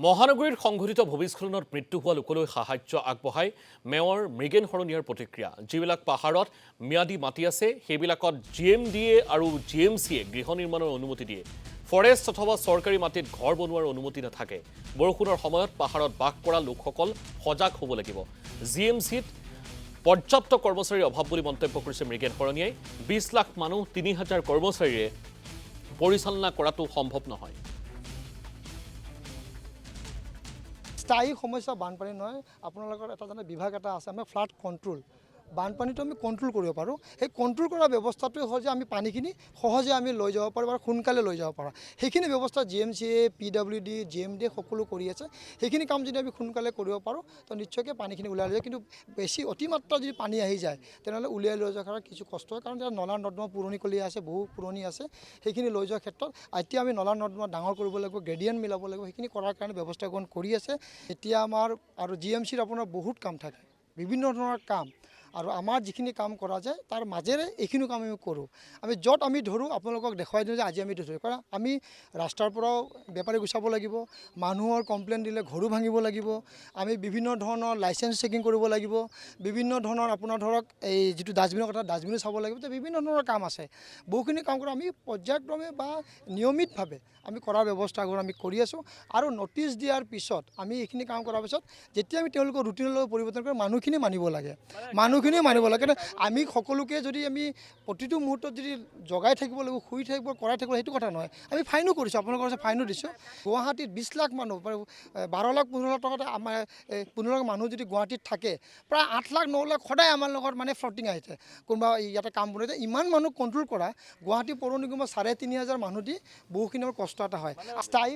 মহানগৰীৰ সংঘটিত ভূমিস্খলনত মৃত্যু হোৱা লোকলৈ সাহায্য আগবঢ়াই মেয়ৰ মৃগেন শৰণীয়াৰ প্ৰতিক্ৰিয়া। যিবিলাক পাহাৰত ম্যাদী মাটি আছে সেইবিলাকত GMDA আৰু GMCয়ে গৃহ নিৰ্মাণৰ অনুমতি দিয়ে। ফৰেষ্ট অথবা চৰকাৰী মাটিত ঘৰ বনোৱাৰ অনুমতি নাথাকে। বৰষুণৰ সময়ত পাহাৰত বাস কৰা লোকসকল সজাগ হ'ব লাগিব। GMCত পৰ্যাপ্ত কৰ্মচাৰীৰ অভাৱ বুলি মন্তব্য কৰিছে মৃগেন শৰণীয়াই। 20 লাখ মানুহ 3000 কৰ্মচাৰীৰে পৰিচালনা কৰাটো সম্ভৱ নহয়। স্থায়ী সমস্যা বানপানী নহয়, আপোনালোকৰ এটা জানে বিভাগ এটা আছে আমাৰ ফ্লাড কণ্ট্ৰোল। বানপানীটো আমি কণ্ট্ৰোল কৰিব পাৰোঁ। সেই কণ্ট্ৰোল কৰা ব্যৱস্থাটোৱে হ'ল যে আমি পানীখিনি সহজে আমি লৈ যাব পাৰোঁ আৰু সোনকালে লৈ যাব পাৰোঁ। সেইখিনি ব্যৱস্থা GMCA, PWD, GMDA সকলো কৰি আছে। সেইখিনি কাম যদি আমি সোনকালে কৰিব পাৰোঁ তো নিশ্চয়কৈ পানীখিনি ওলাই যায়। কিন্তু বেছি অতিমাত্ৰা যদি পানী আহি যায় তেনেহ'লে উলিয়াই লৈ যোৱাৰ কাৰণে কিছু কষ্ট হয়, কাৰণ এতিয়া নলা নৰ্দমা পুৰণি কলি আছে, বহু পুৰণি আছে। সেইখিনি লৈ যোৱাৰ ক্ষেত্ৰত এতিয়া আমি নলা নৰ্দমা ডাঙৰ কৰিব লাগিব, গ্ৰেডিয়েণ্ট মিলাব লাগিব। সেইখিনি কৰাৰ কাৰণে ব্যৱস্থা গ্ৰহণ কৰি আছে। এতিয়া আমাৰ আৰু GMCৰ আপোনাৰ বহুত কাম থাকে, বিভিন্ন ধৰণৰ কাম, আৰু আমাৰ যিখিনি কাম কৰা যায় তাৰ মাজেৰে এইখিনি কাম আমি কৰোঁ। আমি য'ত আমি ধৰোঁ আপোনালোকক দেখুৱাই দিওঁ যে আজি আমি ধৰোঁ, কাৰণ আমি ৰাস্তাৰ পৰাও বেপাৰী গুচাব লাগিব, মানুহৰ কমপ্লেইন দিলে ঘৰো ভাঙিব লাগিব, আমি বিভিন্ন ধৰণৰ লাইচেঞ্চ চেকিং কৰিব লাগিব, বিভিন্ন ধৰণৰ আপোনাৰ ধৰক এই যিটো ডাষ্টবিনৰ কথা ডাষ্টবিনো চাব লাগিব। তো বিভিন্ন ধৰণৰ কাম আছে। বহুখিনি কাম কৰা আমি পৰ্যায়ক্ৰমে বা নিয়মিতভাৱে আমি কৰাৰ ব্যৱস্থা আমি কৰি আছোঁ। আৰু নটিচ দিয়াৰ পিছত আমি এইখিনি কাম কৰাৰ পিছত যেতিয়া আমি তেওঁলোকৰ ৰুটিনলৈ পৰিৱৰ্তন কৰি মানুহখিনি মানিব লাগে, মানুহখিনিয়ে মানিব লাগে। কিন্তু আমি সকলোকে যদি আমি প্ৰতিটো মুহূৰ্তত যদি জগাই থাকিব লাগিব, শুই থাকিব, কৰাই থাকিব, সেইটো কথা নহয়। আমি ফাইনো কৰিছোঁ, আপোনালোকৰ ওচৰত ফাইনো দিছোঁ। গুৱাহাটীত 20 লাখ মানুহ, 12 লাখ 15 লাখ টকাতে আমাৰ 15 লাখ মানুহ যদি গুৱাহাটীত থাকে, প্ৰায় 8 লাখ 9 লাখ সদায় আমাৰ লগত মানে ফ্লটিং আহিছে, কোনোবা ইয়াতে কাম বনাইছে। ইমান মানুহ কণ্ট্ৰোল কৰা গুৱাহাটী পৌৰ নিগমৰ 3500 মানুহ দি বহুখিনি আমাৰ কষ্ট এটা হয়। স্থায়ী